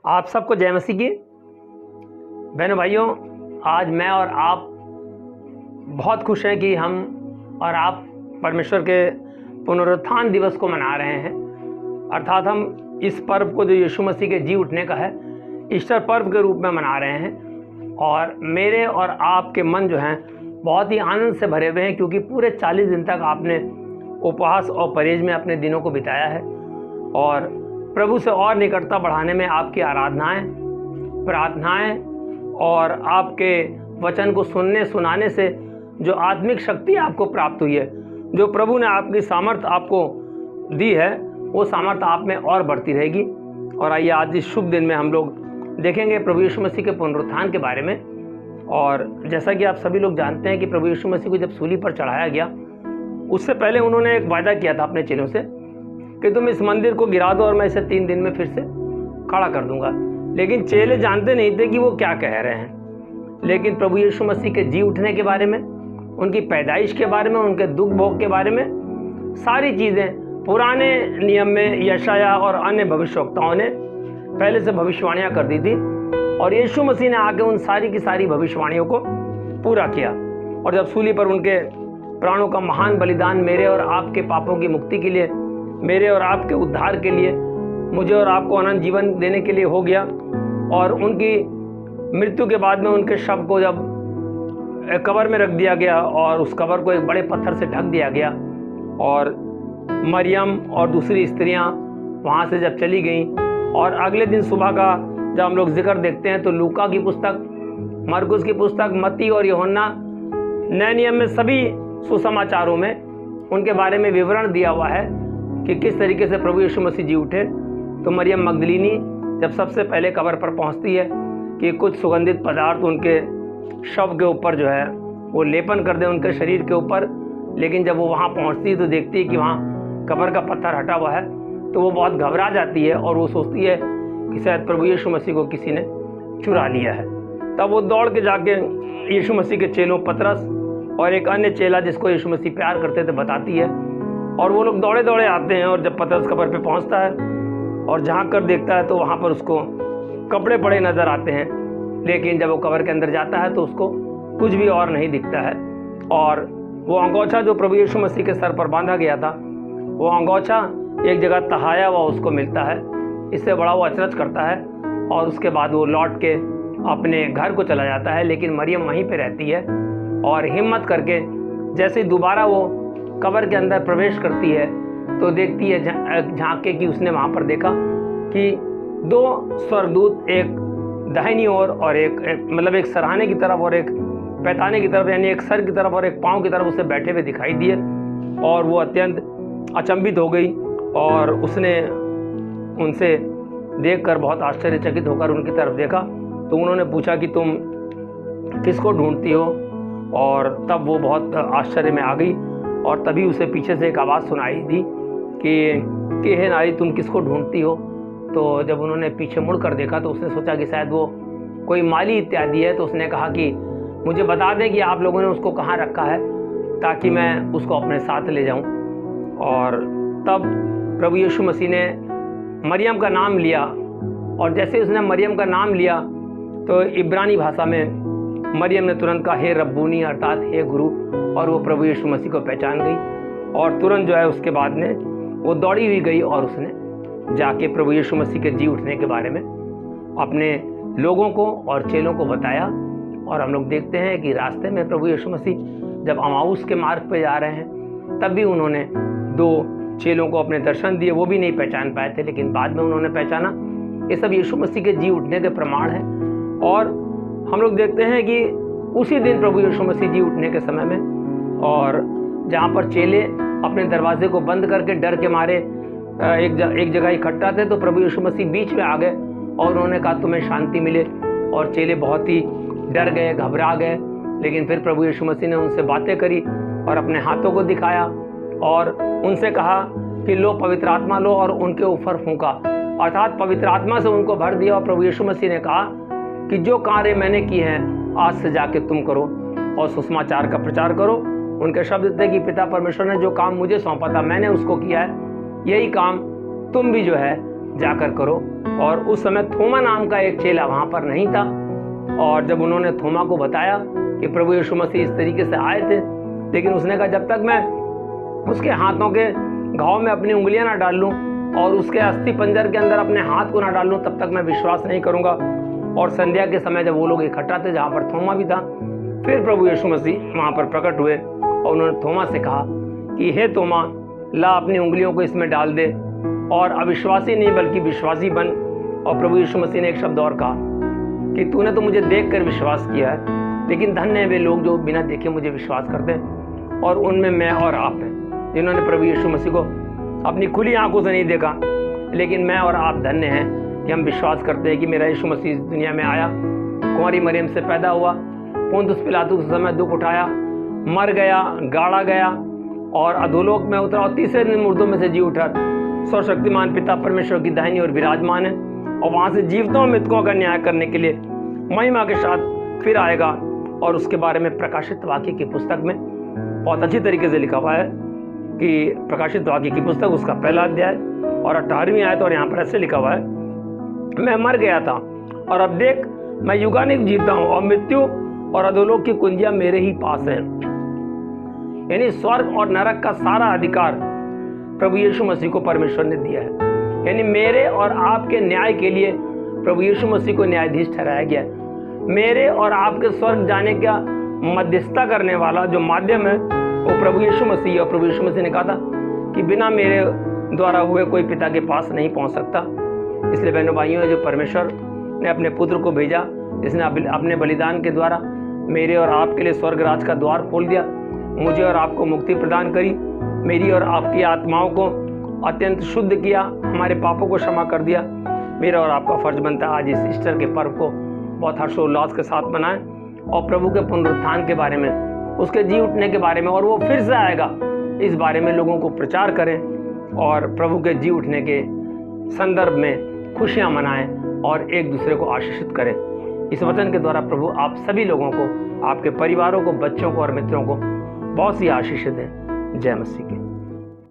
आप सबको जय मसीह की। बहनों भाइयों, आज मैं और आप बहुत खुश हैं कि हम और आप परमेश्वर के पुनरुत्थान दिवस को मना रहे हैं। अर्थात हम इस पर्व को जो यीशु मसीह के जी उठने का है, ईस्टर पर्व के रूप में मना रहे हैं। और मेरे और आपके मन जो हैं बहुत ही आनंद से भरे हुए हैं, क्योंकि पूरे 40 दिन तक आपने उपवास और परहेज में अपने दिनों को बिताया है और प्रभु से और निकटता बढ़ाने में आपकी आराधनाएं, प्रार्थनाएं और आपके वचन को सुनने सुनाने से जो आत्मिक शक्ति आपको प्राप्त हुई है, जो प्रभु ने आपकी सामर्थ आपको दी है, वो सामर्थ आप में और बढ़ती रहेगी। और आइए आज इस शुभ दिन में हम लोग देखेंगे प्रभु यीशु मसीह के पुनरुत्थान के बारे में। और जैसा कि आप सभी लोग जानते हैं कि प्रभु यीशु मसीह को जब सूली पर चढ़ाया गया, उससे पहले उन्होंने एक वायदा किया था अपने चेलों से कि तुम इस मंदिर को गिरा दो और मैं इसे 3 दिन में फिर से खड़ा कर दूंगा। लेकिन चेले जानते नहीं थे कि वो क्या कह रहे हैं। लेकिन प्रभु यीशु मसीह के जी उठने के बारे में, उनकी पैदाइश के बारे में, उनके दुख भोग के बारे में सारी चीज़ें पुराने नियम में यशाया और अन्य भविष्यवक्ताओं ने पहले से भविष्यवाणियाँ कर दी थी। और यीशु मसीह ने आके उन सारी की सारी भविष्यवाणियों को पूरा किया। और जब सूली पर उनके प्राणों का महान बलिदान मेरे और आपके पापों की मुक्ति के लिए, मेरे और आपके उद्धार के लिए, मुझे और आपको अनंत जीवन देने के लिए हो गया, और उनकी मृत्यु के बाद में उनके शव को जब कब्र में रख दिया गया और उस कब्र को एक बड़े पत्थर से ढक दिया गया, और मरियम और दूसरी स्त्रियां वहां से जब चली गईं, और अगले दिन सुबह का जब हम लोग जिक्र देखते हैं तो लूका की पुस्तक, मरकुस की पुस्तक, मत्ती और यूहन्ना, नए नियम में सभी सुसमाचारों में उनके बारे में विवरण दिया हुआ है कि किस तरीके से प्रभु यीशु मसीह जी उठे। तो मरियम मगदलीनी जब सबसे पहले कब्र पर पहुंचती है कि कुछ सुगंधित पदार्थ उनके शव के ऊपर जो है वो लेपन कर दें उनके शरीर के ऊपर, लेकिन जब वो वहाँ पहुँचती है तो देखती है कि वहाँ कब्र का पत्थर हटा हुआ है, तो वो बहुत घबरा जाती है और वो सोचती है कि शायद प्रभु यीशु मसीह को किसी ने चुरा लिया है। तब वो दौड़ के जाके यीशु मसीह के चेलों पतरस और एक अन्य चेला जिसको यीशु मसीह प्यार करते थे बताती है, और वो लोग दौड़े दौड़े आते हैं। और जब पतरस कब्र पे पहुंचता है और झांक कर देखता है तो वहाँ पर उसको कपड़े पड़े नज़र आते हैं, लेकिन जब वो कब्र के अंदर जाता है तो उसको कुछ भी और नहीं दिखता है। और वो अंगोछा जो प्रभु यीशु मसीह के सर पर बांधा गया था, वो अंगोछा एक जगह तहाया हुआ उसको मिलता है। इससे बड़ा वो अचरज करता है और उसके बाद वो लौट के अपने घर को चला जाता है। लेकिन मरियम वहीं पे रहती है और हिम्मत करके जैसे ही दोबारा वो कब्र के अंदर प्रवेश करती है तो देखती है झांक के कि उसने वहाँ पर देखा कि 2 स्वर्गदूत, एक दाहिनी ओर और एक मतलब एक सराहने की तरफ और एक पैताने की तरफ, यानी एक सर की तरफ और एक पाँव की तरफ उसे बैठे हुए दिखाई दिए। और वो अत्यंत अचंभित हो गई और उसने उनसे देखकर बहुत आश्चर्यचकित होकर उनकी तरफ देखा। तो उन्होंने पूछा कि तुम किसको ढूंढती हो? और तब वो बहुत आश्चर्य में आ गई और तभी उसे पीछे से एक आवाज़ सुनाई दी कि हे नारी, तुम किसको ढूंढती हो? तो जब उन्होंने पीछे मुड़ कर देखा तो उसने सोचा कि शायद वो कोई माली इत्यादि है। तो उसने कहा कि मुझे बता दें कि आप लोगों ने उसको कहाँ रखा है ताकि मैं उसको अपने साथ ले जाऊं। और तब प्रभु यीशु मसीह ने मरियम का नाम लिया, और जैसे उसने मरियम का नाम लिया तो इब्रानी भाषा में मरियम ने तुरंत कहा, हे रब्बूनी, अर्थात हे गुरु, और वो प्रभु यीशु मसीह को पहचान गई। और तुरंत जो है उसके बाद में वो दौड़ी हुई गई और उसने जाके प्रभु यीशु मसीह के जी उठने के बारे में अपने लोगों को और चेलों को बताया। और हम लोग देखते हैं कि रास्ते में प्रभु यीशु मसीह जब अमाउस के मार्ग पे जा रहे हैं तब भी उन्होंने 2 चेलों को अपने दर्शन दिए। वो भी नहीं पहचान पाए थे, लेकिन बाद में उन्होंने पहचाना। ये सब यीशु मसीह के जी उठने के प्रमाण हैं। और हम लोग देखते हैं कि उसी दिन प्रभु यीशु मसीह जी उठने के समय में, और जहाँ पर चेले अपने दरवाजे को बंद करके डर के मारे एक जगह इकट्ठा थे, तो प्रभु यीशु मसीह बीच में आ गए और उन्होंने कहा तुम्हें शांति मिले। और चेले बहुत ही डर गए, घबरा गए। लेकिन फिर प्रभु यीशु मसीह ने उनसे बातें करी और अपने हाथों को दिखाया और उनसे कहा कि लो पवित्र आत्मा लो, और उनके ऊपर फूंका, अर्थात पवित्र आत्मा से उनको भर दिया। और प्रभु यीशु मसीह ने कहा कि जो कार्य मैंने किए हैं आज से जाके तुम करो और सुसमाचार का प्रचार करो। उनके शब्द थे कि पिता परमेश्वर ने जो काम मुझे सौंपा था मैंने उसको किया है, यही काम तुम भी जो है जाकर करो। और उस समय थोमा नाम का एक चेला वहाँ पर नहीं था, और जब उन्होंने थोमा को बताया कि प्रभु यीशु मसीह इस तरीके से आए थे, लेकिन उसने कहा जब तक मैं उसके हाथों के घाव में अपनी उंगलियां ना डाल लूँ और उसके अस्थि पंजर के अंदर अपने हाथ को ना डाल लूँ, तब तक मैं विश्वास नहीं करूँगा। और संध्या के समय जब वो लोग इकट्ठा थे जहाँ पर थोमा भी था, फिर प्रभु यीशु मसीह वहाँ पर प्रकट हुए और उन्होंने थोमा से कहा कि हे थोमा, ला अपनी उंगलियों को इसमें डाल दे और अविश्वासी नहीं बल्कि विश्वासी बन। और प्रभु यीशु मसीह ने एक शब्द और कहा कि तूने तो मुझे देख कर विश्वास किया है, लेकिन धन्य है वे लोग जो बिना देखे मुझे विश्वास करते हैं। और उनमें मैं और आप हैं, जिन्होंने प्रभु यीशु मसीह को अपनी खुली आंखों से नहीं देखा, लेकिन मैं और आप धन्य हैं कि हम विश्वास करते हैं कि मेरा यीशु मसीह इस दुनिया में आया, कुंवारी मरियम से पैदा हुआ, पुन्तियुस पिलातुस के समय दुख उठाया, मर गया, गाड़ा गया और अधोलोक में उतरा और तीसरे दिन मुर्दों में से जी उठा, सर्वशक्तिमान पिता परमेश्वर की दाहिनी ओर विराजमान है, और वहाँ से जीवितों और मृतकों का न्याय करने के लिए महिमा के साथ फिर आएगा। और उसके बारे में प्रकाशित वाक्य की पुस्तक में बहुत अच्छी तरीके से लिखा हुआ है कि प्रकाशित वाक्य की पुस्तक उसका पहला अध्याय और 18वीं आयत, और यहाँ पर ऐसे लिखा हुआ है, मैं मर गया था और अब देख मैं युगानुयुग जीता हूँ और मृत्यु और अधोलोक की कुंजियां मेरे ही पास है। यानी स्वर्ग और नरक का सारा अधिकार प्रभु यीशु मसीह को परमेश्वर ने दिया है। यानी मेरे और आपके न्याय के लिए प्रभु यीशु मसीह को न्यायाधीश ठहराया गया है। मेरे और आपके स्वर्ग जाने का मध्यस्थता करने वाला जो माध्यम है वो प्रभु यीशु मसीह है। और प्रभु यीशु मसीह ने कहा था कि बिना मेरे द्वारा हुए कोई पिता के पास नहीं पहुंच सकता। इसलिए बहनों भाइयों, जो परमेश्वर ने अपने पुत्र को भेजा, जिसने अपने बलिदान के द्वारा मेरे और आपके लिए स्वर्ग राज का द्वार खोल दिया, मुझे और आपको मुक्ति प्रदान करी, मेरी और आपकी आत्माओं को अत्यंत शुद्ध किया, हमारे पापों को क्षमा कर दिया। मेरा और आपका फर्ज बनता है आज इस ईस्टर के पर्व को बहुत हर्षोल्लास के साथ मनाएं और प्रभु के पुनरुत्थान के बारे में, उसके जी उठने के बारे में और वो फिर से आएगा, इस बारे में लोगों को प्रचार करें और प्रभु के जी उठने के संदर्भ में खुशियां मनाएं और एक दूसरे को आशीषित करें। इस वचन के द्वारा प्रभु आप सभी लोगों को, आपके परिवारों को, बच्चों को और मित्रों को बहुत सी आशीष दें। जय मसीह की।